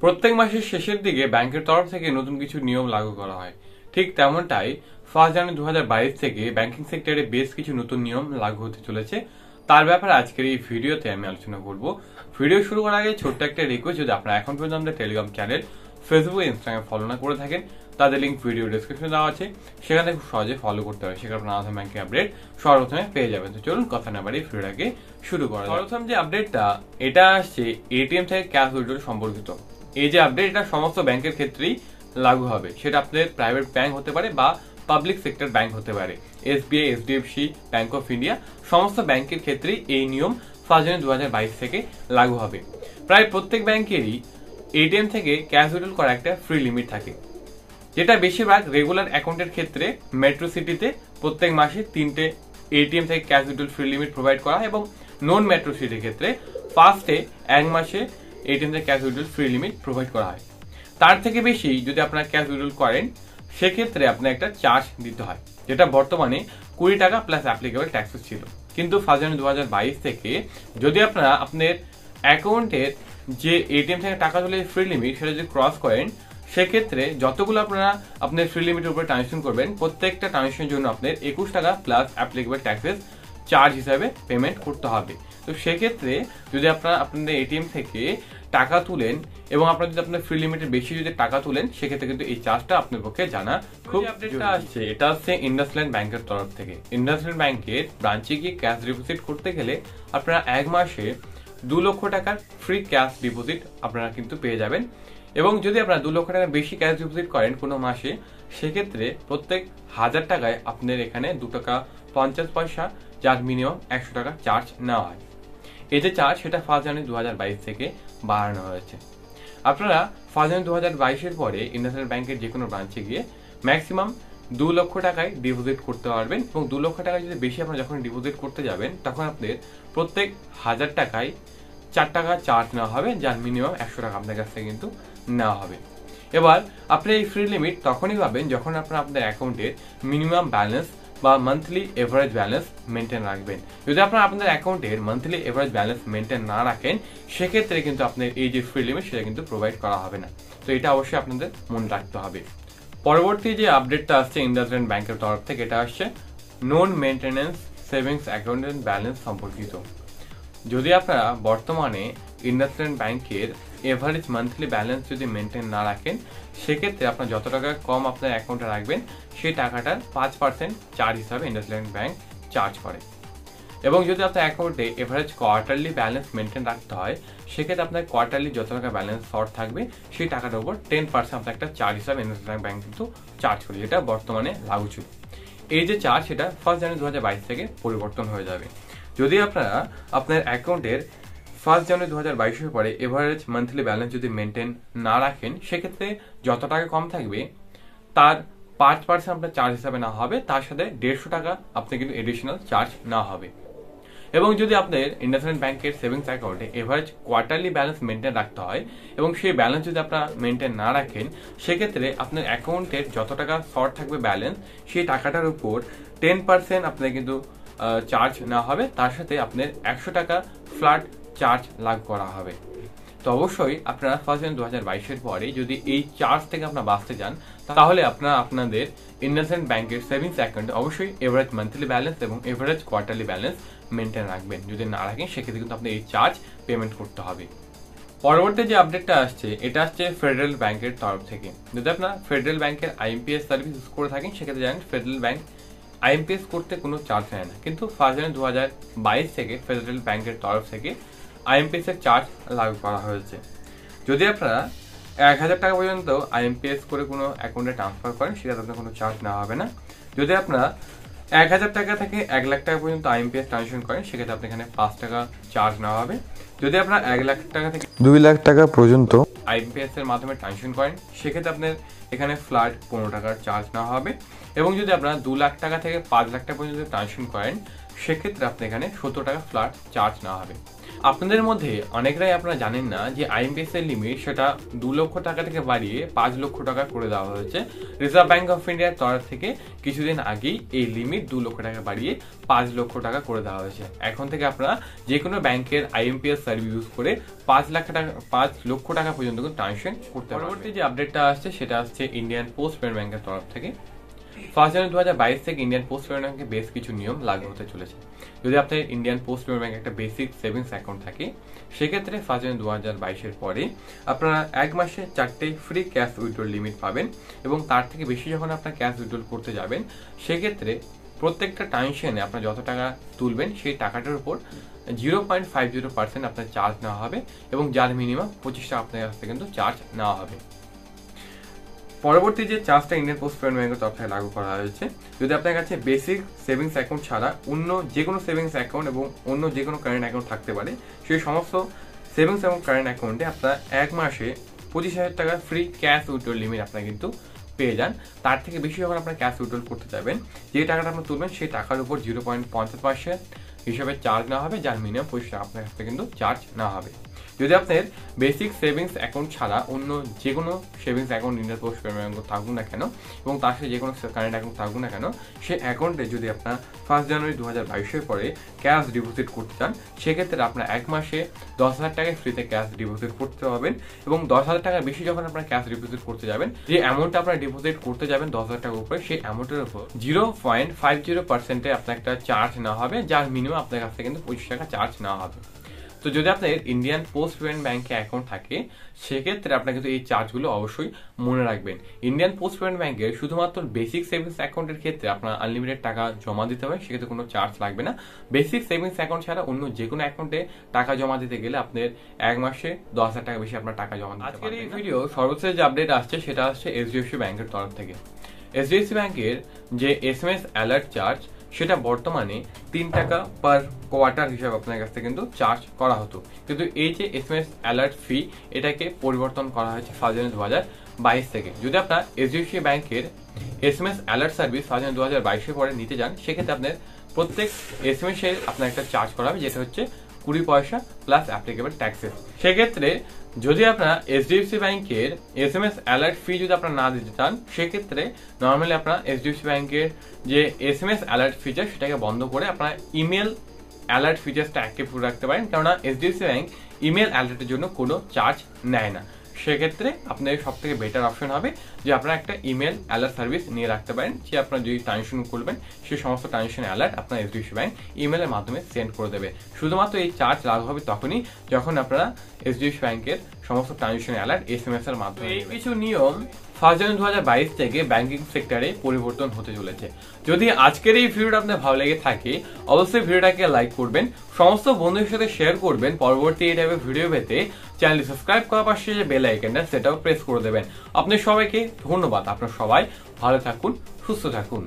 প্রত্যেক মাসের শেষের দিকে ব্যাংকের তরফ থেকে নতুন কিছু নিয়ম লাগু করা হয়। ঠিক তেমনটাই 1 জানুয়ারি 2022 থেকে ব্যাংকিং সেক্টরে বেশ কিছু নতুন নিয়ম লাগু হতে চলেছে। তার ব্যাপারে আজকের এই ভিডিওতে আমি আলোচনা করব। ভিডিও শুরু করার আগে ছোট্ট একটা রিকোয়েস্ট, যদি আপনারা এখন পর্যন্ত আমাদের Telegram channel, Facebook, Instagram follow না করে থাকেন, তাদের লিঙ্ক ভিডিও ডেসক্রিপশনে দেওয়া আছে, সেখানে খুব সহজে ফলো করতে পারে। সেখানে আপনার আধার ব্যাংকের আপডেট সর্বপ্রথমে পেয়ে যাবেন। তো চলুন কথা না বাড়িয়ে ভিডিওটাকে শুরু করা যাক। সর্বপ্রথম যে আপডেটটা, এটা আসছে এটিএম থেকে ক্যাশ উইথড্রল সম্পর্কিত। এই যে আপডেট, এটা সমস্ত ব্যাংকের ক্ষেত্রেই লাগু হবে। সেটা আপনাদের প্রাইভেট ব্যাংক হতে পারে বা পাবলিক সেক্টর ব্যাংক হতে পারে। SBI, HDFC, bank of India সমস্ত ব্যাংকের ক্ষেত্রেই এই নিয়ম 1 জানুয়ারি 2022 থেকে লাগু হবে। প্রায় প্রত্যেক ব্যাংকেরই এটিএম থেকে ক্যাশ উইথড্রল করা একটা ফ্রি লিমিট থাকে, যেটা বেশিরভাগ রেগুলার অ্যাকাউন্টের ক্ষেত্রে মেট্রো সিটিতে প্রত্যেক মাসে 3টে এটিএম থেকে cash withdrawal free limit provide করা হয় এবং নন মেট্রো সিটির ক্ষেত্রে ফার্স্টে 1 মাসে এটিএম থেকে cash withdrawal free limit provide করা হয়। তার থেকে বেশি যদি আপনারা ক্যাশ উইথড্রল করেন, সেক্ষেত্রে আপনার একটা চার্জ দিতে হয়, যেটা বর্তমানে 20 টাকা প্লাস অ্যাপ্লিকেবল ট্যাক্সেস ছিল। কিন্তু 1 জানুয়ারি 2022 থেকে যদি আপনারা আপনার অ্যাকাউন্টের যে এটিএম থেকে টাকা তুলে ফ্রি লিমিট সেটা যদি ক্রস করেন, সেক্ষেত্রে যতগুলো আপনারা আপনার ফ্রি লিমিটের উপরে ট্রানজেকশন করবেন, প্রত্যেকটা ট্রানজেকশনের জন্য আপনার 21 টাকা প্লাস অ্যাপ্লিকেবল ট্যাক্সেস চার্জ হিসাবে পেমেন্ট করতে হবে। তো সেক্ষেত্রে যদি আপনারা আপনাদের এটিএম থেকে টাকা তুলেন এবং আপনারা যদি আপনার ফ্রি লিমিটের বেশি যদি টাকা তুলেন, সেক্ষেত্রে কিন্তু এই চার্জটা আপনার পক্ষে জানা খুব আপডেটটা আসছে। এটা আসছে ইন্ডাসল্যান্ড ব্যাংকের তরফ থেকে। ইন্ডাসল্যান্ড ব্যাংকের ব্রাঞ্চে গিয়ে ক্যাশ ডিপোজিট করতে গেলে আপনারা 1 মাসে 2 লক্ষ টাকার ফ্রি ক্যাশ ডিপোজিট আপনারা কিন্তু পেয়ে যাবেন। এবং যদি আপনারা 2 লক্ষ টাকা বেশি ক্যাশ ডিপোজিট করেন কোনো মাসে, সেক্ষেত্রে প্রত্যেক 1000 টাকায় আপনার এখানে 2 টাকা 50 পয়সা, যার মিনিমাম 100 টাকা চার্জ নেওয়া হয়। এই যে চার্জ, সেটা 1 জানুয়ারি 2022 থেকে বাড়ানো হয়েছে। আপনারা 1 জানুয়ারি 2022-এর পরে ইন্ডাসল্যান্ড ব্যাংকের যে কোনো ব্রাঞ্চে গিয়ে ম্যাক্সিমাম 2 লক্ষ টাকায় ডিপোজিট করতে পারবেন। এবং 2 লক্ষ টাকা যদি বেশি আপনারা যখন ডিপোজিট করতে যাবেন, তখন আপনাদের প্রত্যেক 1000 টাকায় 4 টাকা চার্জ নেওয়া হবে, যার মিনিমাম 100 টাকা আপনার কাছ থেকে কিন্তু নেওয়া হবে। এবার আপনি এই ফ্রি লিমিট তখনই পাবেন যখন আপনারা আপনার অ্যাকাউন্টের মিনিমাম ব্যালেন্স বা মান্থলি এভারেজ ব্যালেন্স মেনটেন রাখবেন। যদি আপনারা আপনাদের অ্যাকাউন্টের মান্থলি এভারেজ ব্যালেন্স মেনটেন না রাখেন, সেক্ষেত্রে কিন্তু আপনার এই যে ফ্রি লিমিট সেটা কিন্তু প্রোভাইড করা হবে না। তো এটা অবশ্যই আপনাদের মনে রাখতে হবে। পরবর্তী যে আপডেটটা আসছে ইন্ডাসল্যান্ড ব্যাংকের তরফ থেকে, এটা আসছে নন মেনটেন্যান্স সেভিংস অ্যাকাউন্টের ব্যালেন্স সম্পর্কিত। যদি আপনারা বর্তমানে ইন্ডাসল্যান্ড ব্যাংকের এভারেজ মান্থলি ব্যালেন্স যদি মেনটেন না রাখেন, সেক্ষেত্রে আপনার যত টাকা কম আপনার অ্যাকাউন্টে রাখবেন, সেই টাকাটার 5% চার্জ হিসাবে ইন্ডাসল্যান্ড ব্যাংক চার্জ করে। এবং যদি আপনার অ্যাকাউন্টে এভারেজ কোয়ার্টারলি ব্যালেন্স মেনটেন রাখতে হয়, সেক্ষেত্রে আপনার কোয়ার্টারলি যত টাকা ব্যালেন্স শর্ট থাকবে, সেই টাকাটার উপর 10% আপনার একটা চার্জ হিসাবে ইন্ডাসল্যান্ড ব্যাংক কিন্তু চার্জ করে, যেটা বর্তমানে লাগু ছিল। এই যে চার্জ, সেটা 1 জানুয়ারি 2022 থেকে পরিবর্তন হয়ে যাবে। যদি আপনারা আপনার অ্যাকাউন্টের 1 জানুয়ারি 2022-এর পরে এভারেজ মান্থলি ব্যালেন্স যদি মেনটেন না রাখেন, সেক্ষেত্রে যত টাকা কম থাকবে তার 5% আপনার চার্জ হিসাবে নেওয়া হবে, তার সাথে 150 টাকা আপনার কিন্তু এডিশনাল চার্জ নেওয়া হবে। এবং যদি আপনার ইন্ডাসল্যান্ড ব্যাংকের সেভিংস অ্যাকাউন্টে এভারেজ কোয়ার্টারলি ব্যালেন্স মেনটেন রাখতে হয় এবং সেই ব্যালেন্স যদি আপনারা মেনটেন না রাখেন, সেক্ষেত্রে আপনার অ্যাকাউন্টের যত টাকা শর্ট থাকবে ব্যালেন্স, সেই টাকাটার উপর 10% আপনার কিন্তু চার্জ নেওয়া হবে, তার সাথে আপনার 100 টাকা ফ্ল্যাট চার্জ লাগু করা হবে। তো অবশ্যই আপনারা 1 জানুয়ারি 2022-এর পরে যদি এই চার্জ থেকে আপনারা বাঁচতে চান, তাহলে আপনারা আপনাদের ইন্ডাসল্যান্ড ব্যাংকের সেভিংস অ্যাকাউন্টে অবশ্যই এভারেজ মান্থলি ব্যালেন্স এবং এভারেজ কোয়ার্টারলি ব্যালেন্স মেনটেন রাখবেন। যদি না রাখেন, সেক্ষেত্রে কিন্তু আপনি এই চার্জ পেমেন্ট করতে হবে। পরবর্তী যে আপডেটটা আসছে, এটা আসছে ফেডারেল ব্যাংকের তরফ থেকে। যদি আপনারা ফেডারেল ব্যাংকের আইএমপিএস সার্ভিস ইউজ করে থাকেন, সেক্ষেত্রে জানেন ফেডারেল ব্যাংক আইএমপিএস করতে কোনো চার্জ নেয় না। কিন্তু 1 জানুয়ারি 2022 থেকে ফেডারেল ব্যাংকের তরফ থেকে আইএমপিএস এর চার্জ লাগু করা হয়েছে। যদি আপনারা 1000 টাকা পর্যন্ত আইএমপিএস করে কোনো অ্যাকাউন্টে ট্রান্সফার করেন, সেটাতে আপনার কোনো চার্জ নেওয়া হবে না। যদি আপনারা 1000 টাকা থেকে 1 লাখ টাকা পর্যন্ত আইএমপিএস ট্রানজেকশন করেন, সেক্ষেত্রে আপনি এখানে 5 টাকা চার্জ নেওয়া হবে। যদি আপনারা 1 লাখ টাকা থেকে 2 লাখ টাকা পর্যন্ত আইএমপিএস এর মাধ্যমে ট্রানজেকশন করেন, সেক্ষেত্রে আপনার এখানে ফ্ল্যাট 15 টাকার চার্জ নেওয়া হবে। এবং যদি আপনারা 2 লাখ টাকা থেকে 5 লাখ টাকা পর্যন্ত ট্রানজেকশন করেন, সেক্ষেত্রে আপনি এখানে 70 টাকা ফ্ল্যাট চার্জ নেওয়া হবে। আপনাদের মধ্যে অনেকরাই আপনারা জানেন না যে আইএমপিএস এর লিমিট সেটা 2 লক্ষ টাকা থেকে বাড়িয়ে 5 লক্ষ টাকা করে দেওয়া হয়েছে। রিজার্ভ ব্যাংক অফ ইন্ডিয়ার তরফ থেকে কিছুদিন আগেই এই লিমিট 2 লক্ষ টাকা বাড়িয়ে 5 লক্ষ টাকা করে দেওয়া হয়েছে। এখন থেকে আপনারা যে কোনো ব্যাংকের আইএমপিএস সার্ভিস ইউজ করে 5 লক্ষ টাকা পর্যন্ত ট্রানজাকশন করতে পারবেন। পরবর্তী যে আপডেটটা আসছে সেটা আসছে ইন্ডিয়ান পোস্ট পেমেন্ট ব্যাংকের তরফ থেকে। 1 জানুয়ারি 2022 থেকে ইন্ডিয়ান পোস্ট পেমেন্ট ব্যাংকে বেশ কিছু নিয়ম লাগু হতে চলেছে। যদি আপনার ইন্ডিয়ান পোস্ট পেমেন্ট ব্যাংকে একটা বেসিক সেভিংস অ্যাকাউন্ট থাকে, সেক্ষেত্রে 1 জানুয়ারি 2022 পরে আপনারা এক মাসে 4টে ফ্রি ক্যাশ উইথড্রল লিমিট পাবেন এবং তার থেকে বেশি যখন আপনার ক্যাশ উইথড্রল করতে যাবেন, সেক্ষেত্রে প্রত্যেকটা ট্রানজাকশনে আপনার যত টাকা তুলবেন সেই টাকাটার উপর 0.50% আপনার চার্জ নেওয়া হবে এবং যার মিনিমাম 25 টাকা আপনার কাছ থেকে কিন্তু চার্জ নেওয়া হবে। পরবর্তী যে চার্জটা ইন্ডিয়ান পোস্ট পেমেন্ট ব্যাংকের তরফ থেকে লাগু করা হয়েছে, যদি আপনার কাছে বেসিক সেভিংস অ্যাকাউন্ট ছাড়া অন্য যে কোনো সেভিংস অ্যাকাউন্ট এবং অন্য যে কোনো কারেন্ট অ্যাকাউন্ট থাকতে পারে, সেই সমস্ত সেভিংস এবং কারেন্ট অ্যাকাউন্টে আপনারা এক মাসে 25,000 টাকা ফ্রি ক্যাশ উইথড্রল লিমিট আপনারা কিন্তু পেয়ে যান। তার থেকে বেশি যখন আপনার ক্যাশ উইথড্রল করতে যাবেন, যে টাকাটা আপনার তুলবেন সেই টাকার উপর 0.50% হিসাবে চার্জ নেওয়া হবে, যার মিনিমাম 25 টাকা আপনার কাছ থেকে কিন্তু চার্জ নেওয়া হবে। যদি আপনার বেসিক সেভিংস অ্যাকাউন্ট ছাড়া অন্য যে কোনো savings account Indian post payment bank থাকুক না কেন এবং তার সাথে যে কোনো কারেন্ট অ্যাকাউন্ট থাকুক না কেন, সেই অ্যাকাউন্টে যদি আপনার 1 জানুয়ারি 2022 পরে ক্যাশ ডিপোজিট করতে চান, সেক্ষেত্রে আপনার এক মাসে 10,000 টাকায় ফ্রিতে ক্যাশ ডিপোজিট করতে পারবেন এবং 10,000 টাকা বেশি যখন আপনার ক্যাশ ডিপোজিট করতে যাবেন, যে অ্যামাউন্টটা আপনার ডিপোজিট করতে যাবেন 10,000 টাকার উপরে, সেই অ্যামাউন্টের উপর 0.50% আপনার একটা চার্জ নেওয়া হবে, যার মিনিমাম আপনার কাছ থেকে কিন্তু 25 টাকা চার্জ নেওয়া হবে। তো যদি আপনার ইন্ডিয়ান পোস্ট পেমেন্ট ব্যাংকে অ্যাকাউন্ট থাকে, সেক্ষেত্রে আপনার কিন্তু এই চার্জগুলো অবশ্যই মনে রাখবেন। ইন্ডিয়ান পোস্ট পেমেন্ট ব্যাংকের শুধুমাত্র বেসিক সেভিংস অ্যাকাউন্টের ক্ষেত্রে আপনার আনলিমিটেড টাকা জমা দিতে হবে, সেক্ষেত্রে কোনো চার্জ লাগবে না। বেসিক সেভিংস অ্যাকাউন্ট ছাড়া অন্য যে কোনো অ্যাকাউন্টে টাকা জমা দিতে গেলে আপনার এক মাসে 10,000 টাকা বেশি আপনার টাকা জমা দিতে হবে। আজকের এই ভিডিও সর্বশেষ যে আপডেট আসছে সেটা আসছে এইচডিএফসি ব্যাংকের তরফ থেকে। এইচডিএফসি ব্যাংকের যে এসএমএস অ্যালার্ট চার্জ, সেটা বর্তমানে 3 টাকা পার কোয়ার্টার হিসাবে আপনার কাছ থেকে কিন্তু চার্জ করা হতো, কিন্তু এই যে এসএমএস অ্যালার্ট ফি, এটাকে পরিবর্তন করা হয়েছে 1 জানুয়ারি 2022 থেকে। যদি আপনার এইচডিএফসি ব্যাংকের এসএমএস অ্যালার্ট সার্ভিস 1 জানুয়ারি 2022 পরে নিতে যান, সেক্ষেত্রে আপনার প্রত্যেক এসএমএস এর আপনার একটা চার্জ করা হবে, যেটা হচ্ছে 20 পয়সা প্লাস অ্যাপ্লিকেবল ট্যাক্সেস। সেক্ষেত্রে যদি আপনারা এইচডিএফসি ব্যাংকের এসএমএস অ্যালার্ট ফি যদি আপনারা না দিতে চান, সেক্ষেত্রে নর্মালি আপনারা এইচডিএফসি ব্যাংকের যে এসএমএস অ্যালার্ট ফিচার, সেটাকে বন্ধ করে আপনারা ইমেল অ্যালার্ট ফিচার্সটা অ্যাক্টিভ করে রাখতে পারেন, কেননা এইচডিএফসি ব্যাংক ইমেল অ্যালার্টের জন্য কোনো চার্জ নেয় না। সেক্ষেত্রে আপনাদের সব থেকে বেটার অপশন হবে যে আপনারা একটা ইমেল অ্যালার্ট সার্ভিস নিয়ে রাখতে পারেন, যে আপনারা যদি ট্রানজাকশন করবেন সেই সমস্ত ট্রানজাকশন অ্যালার্ট আপনার এইচডিএফসি ব্যাংক ইমেলের মাধ্যমে সেন্ড করে দেবে। শুধুমাত্র এই চার্জ লাগু হবে তখনই যখন আপনারা এইচডিএফসি ব্যাংকের সমস্ত ট্রানজাকশন অ্যালার্ট এসএমএস এর মাধ্যমে। এই কিছু নিয়ম 1 জানুয়ারি 2022 থেকে ব্যাংকিং সেক্টরে পরিবর্তন হতে চলেছে। যদি আজকের এই ভিডিওটা আপনার ভালো লেগে থাকে, অবশ্যই ভিডিওটাকে লাইক করবেন, সমস্ত বন্ধুদের সাথে শেয়ার করবেন। পরবর্তী এই টাইপের ভিডিও পেতে চ্যানেলটি সাবস্ক্রাইব করার পাশে যে বেল আইকনটা, সেটাও প্রেস করে দেবেন। আপনাদের সবাইকে ধন্যবাদ। আপনারা সবাই ভালো থাকুন, সুস্থ থাকুন।